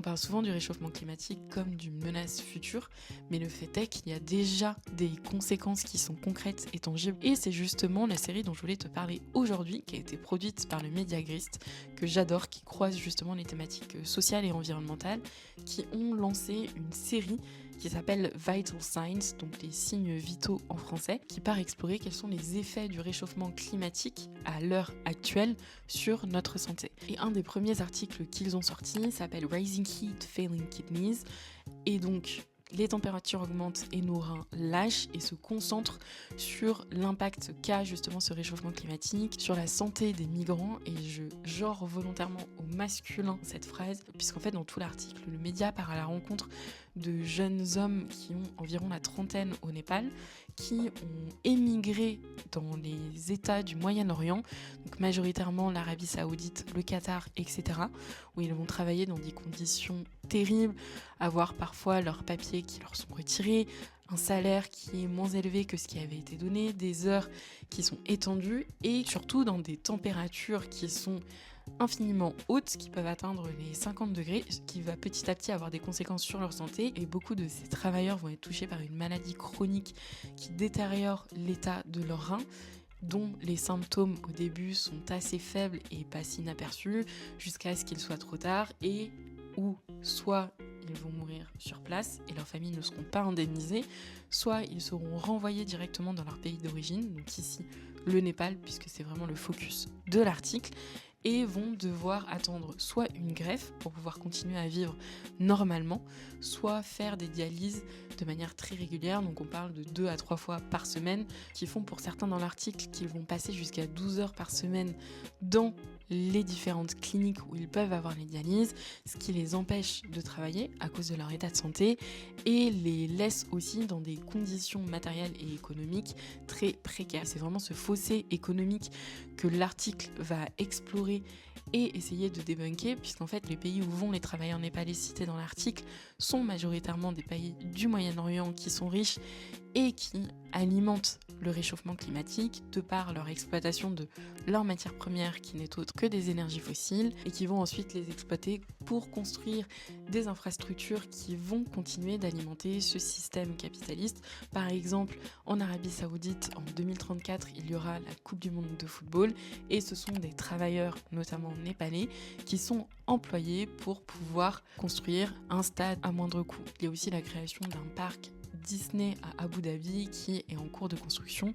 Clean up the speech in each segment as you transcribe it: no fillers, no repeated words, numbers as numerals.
On parle souvent du réchauffement climatique comme d'une menace future, mais le fait est qu'il y a déjà des conséquences qui sont concrètes et tangibles. Et c'est justement la série dont je voulais te parler aujourd'hui, qui a été produite par le Mediagrist, que j'adore, qui croise justement les thématiques sociales et environnementales, qui ont lancé une série qui s'appelle Vital Signs, donc les signes vitaux en français, qui part explorer quels sont les effets du réchauffement climatique à l'heure actuelle sur notre santé. Et un des premiers articles qu'ils ont sorti s'appelle Rising Heat Failing Kidneys, et donc les températures augmentent et nos reins lâchent et se concentrent sur l'impact qu'a justement ce réchauffement climatique sur la santé des migrants. Et je genre volontairement au masculin cette phrase, puisqu'en fait dans tout l'article, le média part à la rencontre de jeunes hommes qui ont environ la trentaine au Népal, qui ont émigré dans les États du Moyen-Orient, donc majoritairement l'Arabie Saoudite, le Qatar, etc., où ils vont travailler dans des conditions terribles, avoir parfois leurs papiers qui leur sont retirés, un salaire qui est moins élevé que ce qui avait été donné, des heures qui sont étendues et surtout dans des températures qui sont infiniment hautes, qui peuvent atteindre les 50 degrés, ce qui va petit à petit avoir des conséquences sur leur santé. Et beaucoup de ces travailleurs vont être touchés par une maladie chronique qui détériore l'état de leurs reins, dont les symptômes au début sont assez faibles et passent inaperçus jusqu'à ce qu'il soit trop tard, et où soit ils vont mourir sur place et leurs familles ne seront pas indemnisées, soit ils seront renvoyés directement dans leur pays d'origine, donc ici le Népal, puisque c'est vraiment le focus de l'article, et vont devoir attendre soit une greffe pour pouvoir continuer à vivre normalement, soit faire des dialyses de manière très régulière, donc on parle de 2 à 3 fois par semaine, qui font pour certains dans l'article qu'ils vont passer jusqu'à 12 heures par semaine dans les différentes cliniques où ils peuvent avoir les dialyses, ce qui les empêche de travailler à cause de leur état de santé et les laisse aussi dans des conditions matérielles et économiques très précaires. C'est vraiment ce fossé économique que l'article va explorer et essayer de débunker, puisqu'en fait les pays où vont les travailleurs népalais cités dans l'article sont majoritairement des pays du Moyen-Orient qui sont riches et qui alimentent le réchauffement climatique de par leur exploitation de leurs matières premières qui n'est autre que des énergies fossiles, et qui vont ensuite les exploiter pour construire des infrastructures qui vont continuer d'alimenter ce système capitaliste. Par exemple, en Arabie Saoudite, en 2034, il y aura la Coupe du Monde de football, et ce sont des travailleurs, notamment népalais, qui sont employés pour pouvoir construire un stade à moindre coût. Il y a aussi la création d'un parc Disney à Abu Dhabi qui est en cours de construction,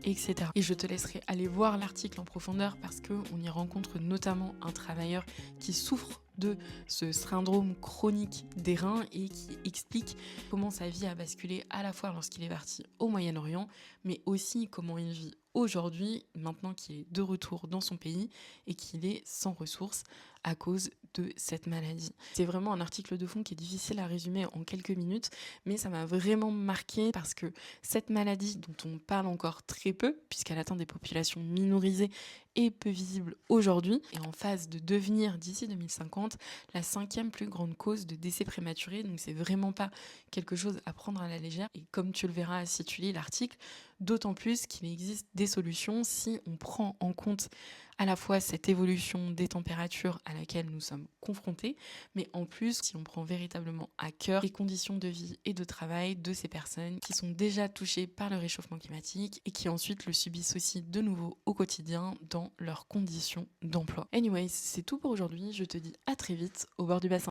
etc. Et je te laisserai aller voir l'article en profondeur parce qu'on y rencontre notamment un travailleur qui souffre de ce syndrome chronique des reins et qui explique comment sa vie a basculé à la fois lorsqu'il est parti au Moyen-Orient, mais aussi comment il vit aujourd'hui, maintenant qu'il est de retour dans son pays et qu'il est sans ressources à cause de cette maladie. C'est vraiment un article de fond qui est difficile à résumer en quelques minutes, mais ça m'a vraiment marqué parce que cette maladie dont on parle encore très peu, puisqu'elle atteint des populations minorisées et peu visible aujourd'hui, est en phase de devenir d'ici 2050 la 5e plus grande cause de décès prématurés, donc c'est vraiment pas quelque chose à prendre à la légère. Et comme tu le verras si tu lis l'article, d'autant plus qu'il existe des solutions si on prend en compte à la fois cette évolution des températures à laquelle nous sommes confrontés, mais en plus si on prend véritablement à cœur les conditions de vie et de travail de ces personnes qui sont déjà touchées par le réchauffement climatique et qui ensuite le subissent aussi de nouveau au quotidien dans leurs conditions d'emploi. Anyways, c'est tout pour aujourd'hui, je te dis à très vite au bord du bassin.